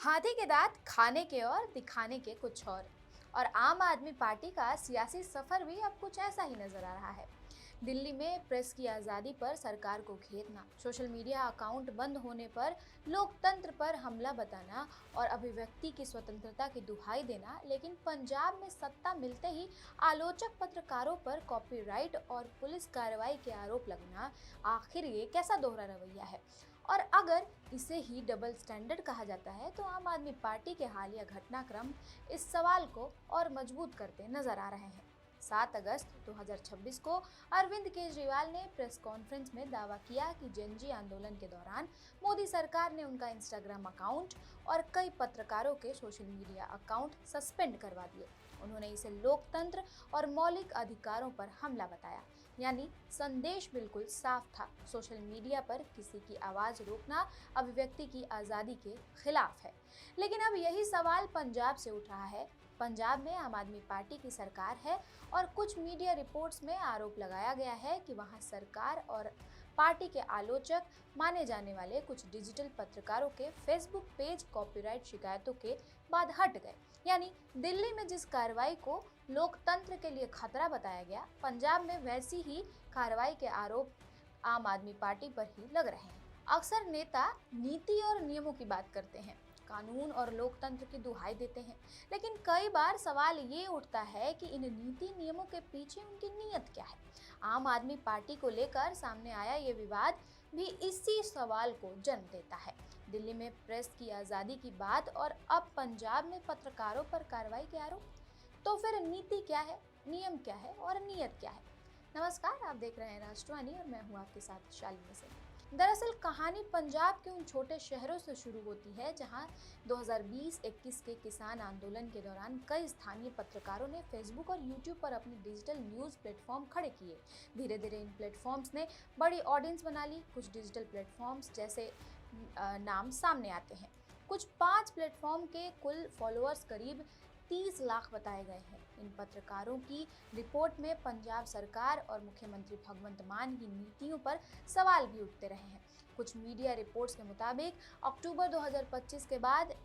हाथी के दांत खाने के और दिखाने के कुछ और आम आदमी पार्टी का सियासी सफर भी अब कुछ ऐसा ही नजर आ रहा है। दिल्ली में प्रेस की आज़ादी पर सरकार को घेरना, सोशल मीडिया अकाउंट बंद होने पर लोकतंत्र पर हमला बताना और अभिव्यक्ति की स्वतंत्रता की दुहाई देना, लेकिन पंजाब में सत्ता मिलते ही आलोचक पत्रकारों पर कॉपीराइट और पुलिस कार्रवाई के आरोप लगना, आखिर ये कैसा दोहरा रवैया है? और अगर इसे ही डबल स्टैंडर्ड कहा जाता है तो आम आदमी पार्टी के हालिया घटनाक्रम इस सवाल को और मजबूत करते नजर आ रहे हैं। 7 अगस्त 2026 को अरविंद केजरीवाल ने प्रेस कॉन्फ्रेंस में दावा किया कि जेनजी आंदोलन के दौरान मोदी सरकार ने उनका इंस्टाग्राम अकाउंट और कई पत्रकारों के सोशल मीडिया अकाउंट सस्पेंड करवा दिए। उन्होंने इसे लोकतंत्र और मौलिक अधिकारों पर हमला बताया। यानी संदेश बिल्कुल साफ था, सोशल मीडिया पर किसी की आवाज रोकना अभिव्यक्ति की आज़ादी के खिलाफ है। लेकिन अब यही सवाल पंजाब से उठ रहा है। पंजाब में आम आदमी पार्टी की सरकार है और कुछ मीडिया रिपोर्ट्स में आरोप लगाया गया है कि वहां सरकार और पार्टी के आलोचक माने जाने वाले कुछ डिजिटल पत्रकारों के फेसबुक पेज कॉपीराइट शिकायतों के बाद हट गए। यानी दिल्ली में जिस कार्रवाई को लोकतंत्र के लिए खतरा बताया गया, पंजाब में वैसी ही कार्रवाई के आरोप आम आदमी पार्टी पर ही लग रहे हैं। अक्सर नेता नीति और नियमों की बात करते हैं, कानून और लोकतंत्र की दुहाई देते हैं, लेकिन कई बार सवाल ये उठता है कि इन नीति नियमों के पीछे उनकी नीयत क्या है। आम आदमी पार्टी को लेकर सामने आया ये विवाद भी इसी सवाल को जन्म देता है। दिल्ली में प्रेस की आज़ादी की बात और अब पंजाब में पत्रकारों पर कार्रवाई के आरोप। तो फिर नीति क्या है, नियम क्या है और नीयत क्या है? नमस्कार, आप देख रहे हैं राष्ट्रवाणी और मैं हूं आपके साथ शालिनी सिंह। दरअसल कहानी पंजाब के उन छोटे शहरों से शुरू होती है जहां 2020-21 के किसान आंदोलन के दौरान कई स्थानीय पत्रकारों ने फेसबुक और यूट्यूब पर अपने डिजिटल न्यूज़ प्लेटफॉर्म खड़े किए। धीरे धीरे इन प्लेटफॉर्म्स ने बड़ी ऑडियंस बना ली। कुछ डिजिटल प्लेटफॉर्म्स जैसे नाम सामने आते हैं। कुछ 5 प्लेटफॉर्म के कुल फॉलोअर्स करीब 30 लाख बताए गए हैं। इन पत्रकारों की रिपोर्ट में पंजाब सरकार और मुख्यमंत्री भगवंत मान की नीतियों पर सवाल भी उठते रहे हैं। कुछ मीडिया रिपोर्ट्स के मुताबिक अक्टूबर 2025 के बाद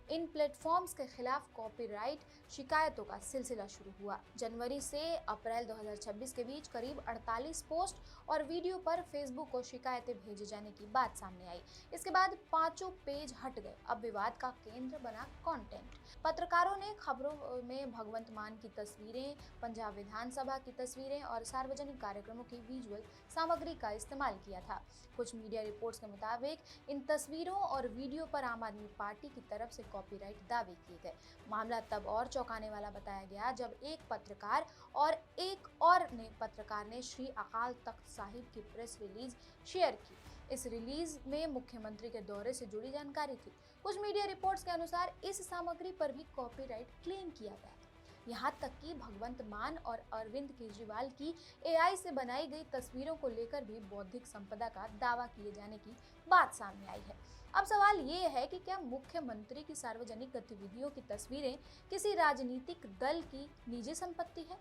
इन प्लेटफॉर्म्स के खिलाफ कॉपीराइट शिकायतों का सिलसिला शुरू हुआ। जनवरी से अप्रैल 2026 के बीच करीब 48 पोस्ट और वीडियो पर फेसबुक को शिकायतें भेजे जाने की बात सामने आई। इसके बाद 5 पेज हट गए। अब विवाद का केंद्र बना कंटेंट। पत्रकारों ने खबरों में भगवंत मान की तस्वीरें, पंजाब विधानसभा की तस्वीरें और सार्वजनिक कार्यक्रमों की विजुअल सामग्री का इस्तेमाल किया था। कुछ मीडिया रिपोर्ट्स के मुताबिक इन तस्वीरों और वीडियो पर आम आदमी पार्टी की तरफ से कॉपीराइट दावे किए गए। मामला तब और चौंकाने वाला बताया गया जब एक पत्रकार ने श्री अकाल तख्त साहिब की प्रेस रिलीज शेयर की। इस रिलीज में मुख्यमंत्री के दौरे से जुड़ी जानकारी थी। कुछ मीडिया रिपोर्ट्स के अनुसार इस सामग्री पर भी कॉपीराइट क्लेम किया गया। यहाँ तक कि भगवंत मान और अरविंद केजरीवाल की एआई से बनाई गई तस्वीरों को लेकर भी बौद्धिक संपदा का दावा किए जाने की बात सामने आई है। अब सवाल ये है कि क्या मुख्यमंत्री की सार्वजनिक गतिविधियों की तस्वीरें किसी राजनीतिक दल की निजी संपत्ति है?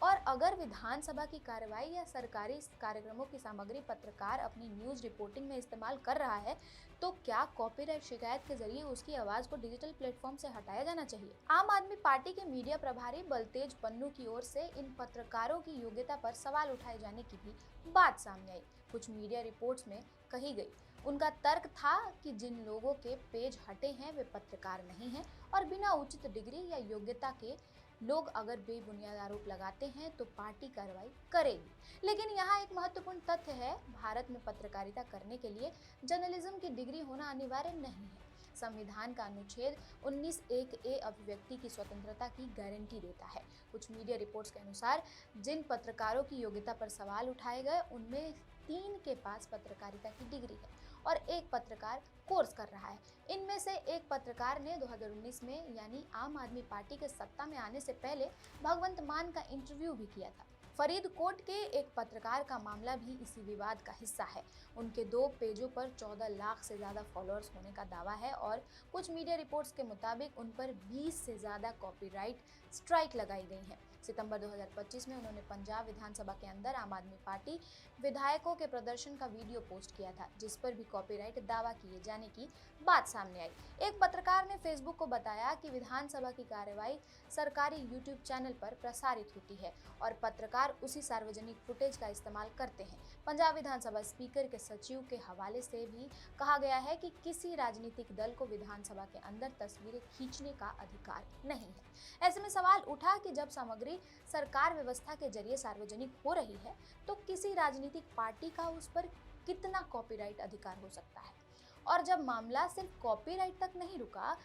और अगर विधानसभा की कार्रवाई या सरकारी कार्यक्रमों की सामग्री पत्रकार अपनी न्यूज़ रिपोर्टिंग में इस्तेमाल कर रहा है, तो क्या कॉपीराइट शिकायत के जरिए उसकी आवाज़ को डिजिटल प्लेटफॉर्म से हटाया जाना चाहिए? आम आदमी पार्टी के मीडिया प्रभारी बलतेज पन्नू की ओर से इन पत्रकारों की योग्यता पर सवाल उठाए जाने की भी बात सामने आई। कुछ मीडिया रिपोर्ट्स में कही गई। उनका तर्क था कि जिन लोगों के पेज हटे हैं वे पत्रकार नहीं हैं और बिना उचित डिग्री या योग्यता के लोग अगर बेबुनियाद आरोप लगाते हैं तो पार्टी कार्रवाई करेगी। लेकिन यहाँ एक महत्वपूर्ण तथ्य है, भारत में पत्रकारिता करने के लिए जर्नलिज्म की डिग्री होना अनिवार्य नहीं है। संविधान का अनुच्छेद 19(1)(a) अभिव्यक्ति की स्वतंत्रता की गारंटी देता है। कुछ मीडिया रिपोर्ट्स के अनुसार जिन पत्रकारों की योग्यता पर सवाल उठाए गए उनमें 3 के पास पत्रकारिता की डिग्री है और एक पत्रकार कोर्स कर रहा है। इनमें से एक पत्रकार ने 2019 में यानी आम आदमी पार्टी के सत्ता में आने से पहले भगवंत मान का इंटरव्यू भी किया था। फरीदकोट के एक पत्रकार का मामला भी इसी विवाद का हिस्सा है। उनके 2 पेजों पर 14 लाख से ज़्यादा फॉलोअर्स होने का दावा है और कुछ मीडिया रिपोर्ट्स के मुताबिक उन पर 20 से ज़्यादा कॉपीराइट स्ट्राइक लगाई गई हैं। सितंबर 2025 में उन्होंने पंजाब विधानसभा के अंदर आम आदमी पार्टी विधायकों के प्रदर्शन का वीडियो पोस्ट किया था, जिस पर भी कॉपीराइट दावा किए जाने की बात सामने आई। एक पत्रकार ने फेसबुक को बताया कि विधानसभा की कार्यवाही सरकारी यूट्यूब चैनल पर प्रसारित होती है और पत्रकार उसी सार्वजनिक फुटेज का इस्तेमाल करते हैं। पंजाब विधानसभा स्पीकर के सचिव के हवाले से भी कहा गया है कि किसी राजनीतिक दल को विधानसभा के अंदर तस्वीरें खींचने का अधिकार नहीं है। ऐसे में सवाल उठा कि जब सामग्री सरकार व्यवस्था के जरिए सार्वजनिक हो रही है तो किसी राजनीतिक पार्टी का उस पर कितना कॉपीराइट अधिकार हो सकता है। और जब मामला सिर्फ कॉपीराइट तक नहीं रुका,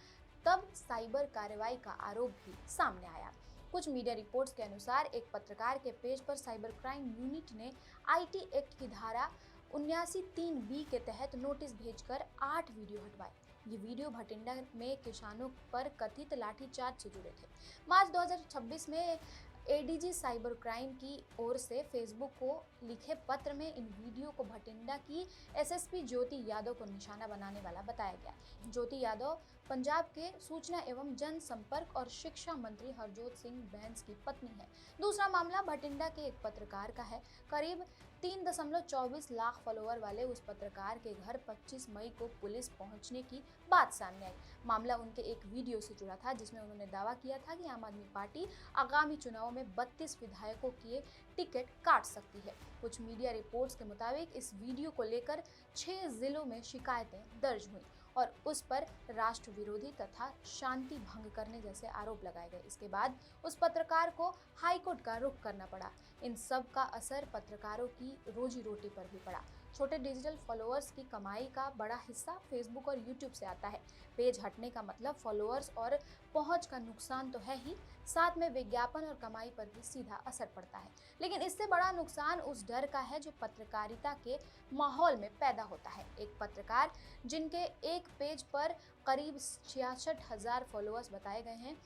तब साइबर कार्रवाई का आरोप भी सामने आया। कुछ मीडिया रिपोर्ट्स के अनुसार एक पत्रकार के पेज पर साइबर क्राइम यूनिट ने आईटी एक्ट की धारा 79(3)(b के तहत नोटिस भेजकर 8 वीडियो हटवाए। ये वीडियो भटिंडा में किसानों पर कथित लाठीचार्ज से जुड़े थे। मार्च 2026 में एडीजी साइबर क्राइम की ओर से फेसबुक को लिखे पत्र में इन वीडियो को भटिंडा की एसएसपी ज्योति यादव को निशाना बनाने वाला बताया गया। ज्योति यादव पंजाब के सूचना एवं जनसंपर्क और शिक्षा मंत्री हरजोत सिंह बैंस की पत्नी है। दूसरा मामला भटिंडा के एक पत्रकार का है। करीब 3.24 लाख फॉलोअर वाले उस पत्रकार के घर 25 मई को पुलिस पहुंचने की बात सामने आई। मामला उनके एक वीडियो से जुड़ा था, जिसमें उन्होंने दावा किया था कि आम आदमी पार्टी आगामी चुनाव में 32 विधायकों के टिकट काट सकती है। कुछ मीडिया रिपोर्ट्स के मुताबिक इस वीडियो को लेकर 6 जिलों में शिकायतें दर्ज हुई और उस पर राष्ट्र विरोधी तथा शांति भंग करने जैसे आरोप लगाए गए। इसके बाद उस पत्रकार को हाईकोर्ट का रुख करना पड़ा। इन सब का असर पत्रकारों की रोजी रोटी पर भी पड़ा। छोटे डिजिटल फॉलोअर्स की कमाई का बड़ा हिस्सा फेसबुक और यूट्यूब से आता है। पेज हटने का मतलब फॉलोअर्स और पहुंच का नुकसान तो है ही, साथ में विज्ञापन और कमाई पर भी सीधा असर पड़ता है। लेकिन इससे बड़ा नुकसान उस डर का है जो पत्रकारिता के माहौल में पैदा होता है। एक पत्रकार जिनके एक पेज पर करीब 66,000 फॉलोअर्स बताए गए हैं,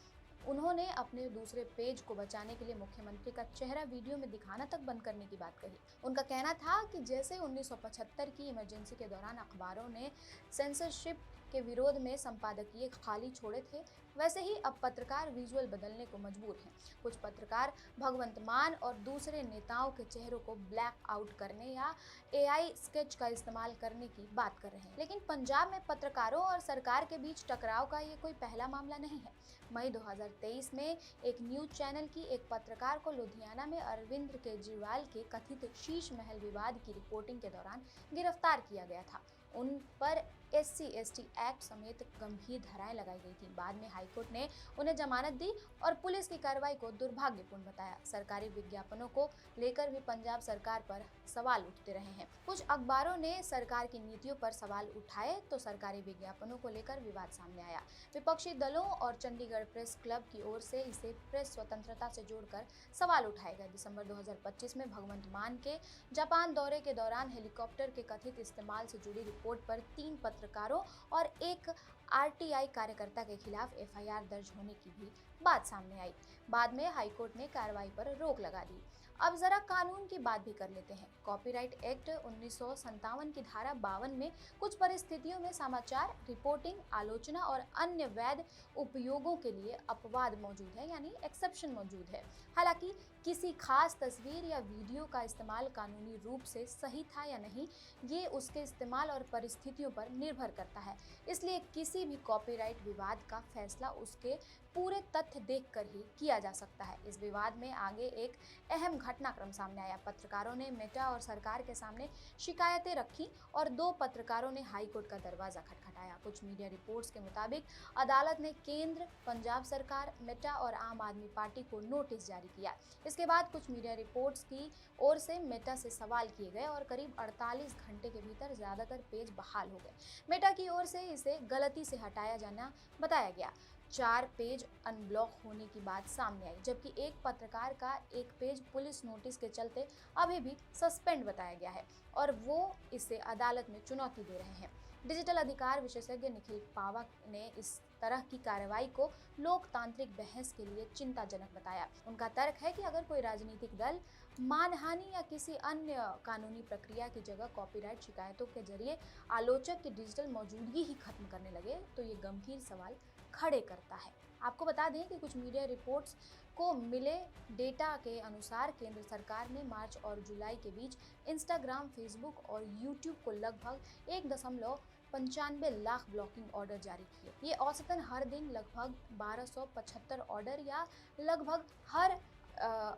उन्होंने अपने दूसरे पेज को बचाने के लिए मुख्यमंत्री का चेहरा वीडियो में दिखाना तक बंद करने की बात कही। उनका कहना था कि जैसे 1975 की इमरजेंसी के दौरान अखबारों ने सेंसरशिप के विरोध में संपादकीय खाली छोड़े थे, वैसे ही अब पत्रकार विजुअल बदलने को मजबूर हैं। कुछ पत्रकार भगवंत मान और दूसरे नेताओं के चेहरों को ब्लैक आउट करने या एआई स्केच का इस्तेमाल करने की बात कर रहे हैं। लेकिन पंजाब में पत्रकारों और सरकार के बीच टकराव का ये कोई पहला मामला नहीं है। मई 2023 में एक न्यूज चैनल की एक पत्रकार को लुधियाना में अरविंद केजरीवाल के कथित शीश महल विवाद की रिपोर्टिंग के दौरान गिरफ्तार किया गया था। उन पर SC/ST एक्ट समेत गंभीर धाराएं लगाई गई थी। बाद में हाईकोर्ट ने उन्हें जमानत दी और पुलिस की कार्रवाई को दुर्भाग्यपूर्ण बताया। सरकारी विज्ञापनों को लेकर भी पंजाब सरकार पर सवाल उठते रहे हैं। कुछ अखबारों ने सरकार की नीतियों पर सवाल उठाए तो सरकारी विज्ञापनों को लेकर विवाद सामने आया। विपक्षी दलों और चंडीगढ़ प्रेस क्लब की ओर से इसे प्रेस स्वतंत्रता से जोड़कर सवाल उठाए गए। दिसंबर 2025 में भगवंत मान के जापान दौरे के दौरान हेलीकॉप्टर के कथित इस्तेमाल से जुड़ी रिपोर्ट पर 3 पत्रकारों और एक RTI कार्यकर्ता के खिलाफ FIR दर्ज होने की भी बात सामने आई। बाद में हाईकोर्ट ने कार्रवाई पर रोक लगा दी। अब जरा कानून की बात भी कर लेते हैं। कॉपीराइट एक्ट 1957 की धारा 52 में कुछ परिस्थितियों में समाचार, रिपोर्टिंग, आलोचना और अन्य वैध उपयोगों के लिए अपवाद मौजूद है, यानी एक्सेप्शन मौजूद है। हालांकि किसी खास तस्वीर या वीडियो का इस्तेमाल कानूनी रूप से सही था या नहीं, ये उसके इस्तेमाल और परिस्थितियों पर निर्भर करता है। इसलिए किसी भी कॉपीराइट विवाद का फैसला उसके पूरे तथ्य देखकर ही किया जा सकता है। इस विवाद में आगे एक अहम घटनाक्रम सामने आया। पत्रकारों ने मेटा और सरकार के सामने शिकायतें रखी और 2 पत्रकारों ने हाईकोर्ट का दरवाजा खटखटाया। कुछ मीडिया रिपोर्ट्स के मुताबिक अदालत ने केंद्र, पंजाब सरकार, मेटा और आम आदमी पार्टी को नोटिस जारी किया। इसके बाद कुछ मीडिया रिपोर्ट्स की ओर से मेटा से सवाल किए गए और करीब 48 घंटे के भीतर ज्यादातर पेज बहाल हो गए। मेटा की ओर से इसे गलती से हटाया जाना बताया गया। 4 पेज अनब्लॉक होने की बात सामने आई, जबकि एक पत्रकार का एक पेज पुलिस नोटिस के चलते अभी भी सस्पेंड बताया गया है और वो इसे अदालत में चुनौती दे रहे हैं। डिजिटल अधिकार विशेषज्ञ निखिल पावक ने इस तरह की कार्रवाई को लोकतांत्रिक बहस के लिए चिंताजनक बताया। उनका तर्क है कि अगर कोई राजनीतिक दल मानहानि या किसी अन्य कानूनी प्रक्रिया की जगह कॉपीराइट शिकायतों के जरिए आलोचक की डिजिटल मौजूदगी ही खत्म करने लगे तो ये गंभीर सवाल खड़े करता है। आपको बता दें कि कुछ मीडिया रिपोर्ट्स को मिले डेटा के अनुसार केंद्र सरकार ने मार्च और जुलाई के बीच इंस्टाग्राम, फेसबुक और यूट्यूब को लगभग 1.95 लाख ब्लॉकिंग ऑर्डर जारी किए। ये औसतन हर दिन लगभग 1275 ऑर्डर या लगभग हर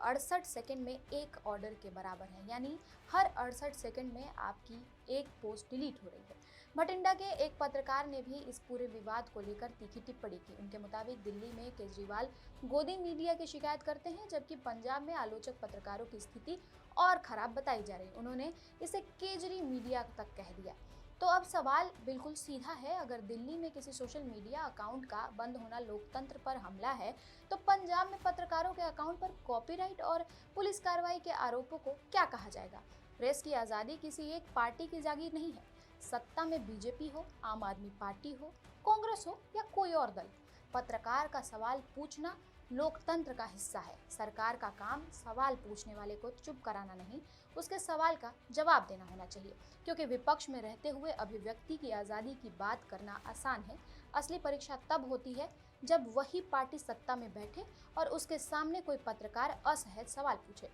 68 सेकंड में एक ऑर्डर के बराबर है, यानी हर 68 सेकंड में आपकी एक पोस्ट डिलीट हो रही है। भटिंडा के एक पत्रकार ने भी इस पूरे विवाद को लेकर तीखी टिप्पणी की। उनके मुताबिक दिल्ली में केजरीवाल गोदी मीडिया की शिकायत करते हैं, जबकि पंजाब में आलोचक पत्रकारों की स्थिति और खराब बताई जा रही। उन्होंने इसे केजरी मीडिया तक कह दिया। तो अब सवाल बिल्कुल सीधा है, अगर दिल्ली में किसी सोशल मीडिया अकाउंट का बंद होना लोकतंत्र पर हमला है, तो पंजाब में पत्रकारों के अकाउंट पर कॉपीराइट और पुलिस कार्रवाई के आरोपों को क्या कहा जाएगा? प्रेस की आज़ादी किसी एक पार्टी की जागीर नहीं है। सत्ता में बीजेपी हो, आम आदमी पार्टी हो, कांग्रेस हो या कोई और दल, पत्रकार का सवाल पूछना लोकतंत्र का हिस्सा है। सरकार का काम सवाल पूछने वाले को चुप कराना नहीं, उसके सवाल का जवाब देना होना चाहिए। क्योंकि विपक्ष में रहते हुए अभिव्यक्ति की आज़ादी की बात करना आसान है, असली परीक्षा तब होती है जब वही पार्टी सत्ता में बैठे और उसके सामने कोई पत्रकार असहज सवाल पूछे।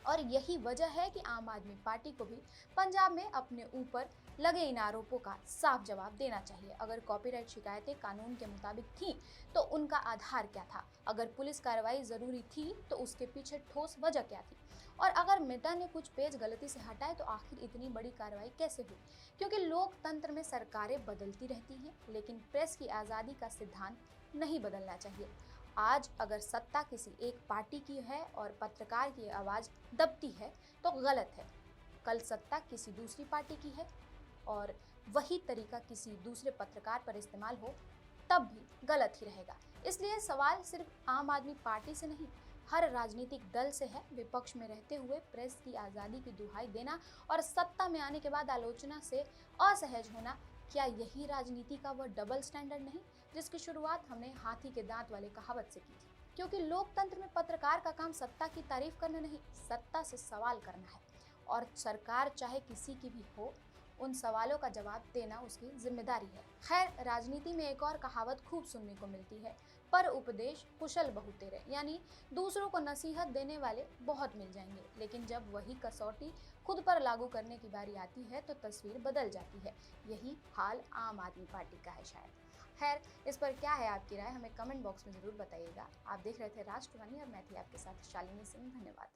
और यही वजह है कि आम आदमी पार्टी को भी पंजाब में अपने ऊपर लगे इन आरोपों का साफ जवाब देना चाहिए। अगर कॉपीराइट शिकायतें कानून के मुताबिक थीं, तो उनका आधार क्या था? अगर पुलिस कार्रवाई जरूरी थी, तो उसके पीछे ठोस वजह क्या थी? और अगर मेटा ने कुछ पेज गलती से हटाए, तो आखिर इतनी बड़ी कार्रवाई कैसे हुई? क्योंकि लोकतंत्र में सरकारें बदलती रहती हैं, लेकिन प्रेस की आज़ादी का सिद्धांत नहीं बदलना चाहिए। आज अगर सत्ता किसी एक पार्टी की है और पत्रकार की आवाज़ दबती है, तो गलत है। कल सत्ता किसी दूसरी पार्टी की है और वही तरीका किसी दूसरे पत्रकार पर इस्तेमाल हो, तब भी गलत ही रहेगा। इसलिए सवाल सिर्फ आम आदमी पार्टी से नहीं, हर राजनीतिक दल से है। विपक्ष में रहते हुए प्रेस की आज़ादी की दुहाई देना और सत्ता में आने के बाद आलोचना से असहज होना, क्या यही राजनीति का वह डबल स्टैंडर्ड नहीं जिसकी शुरुआत हमने हाथी के दांत वाले कहावत से की थी? क्योंकि लोकतंत्र में पत्रकार का काम सत्ता की तारीफ करना नहीं, सत्ता से सवाल करना है। और सरकार चाहे किसी की भी हो, उन सवालों का जवाब देना उसकी जिम्मेदारी है। खैर, राजनीति में एक और कहावत खूब सुनने को मिलती है, पर उपदेश कुशल बहु तेरे, यानी दूसरों को नसीहत देने वाले बहुत मिल जाएंगे, लेकिन जब वही कसौटी खुद पर लागू करने की बारी आती है तो तस्वीर बदल जाती है। यही हाल आम आदमी पार्टी का है शायद। खैर, इस पर क्या है आपकी राय, हमें कमेंट बॉक्स में जरूर बताइएगा। आप देख रहे थे राष्ट्रवाणी और मैं थी आपके साथ शालिनी सिंह। धन्यवाद।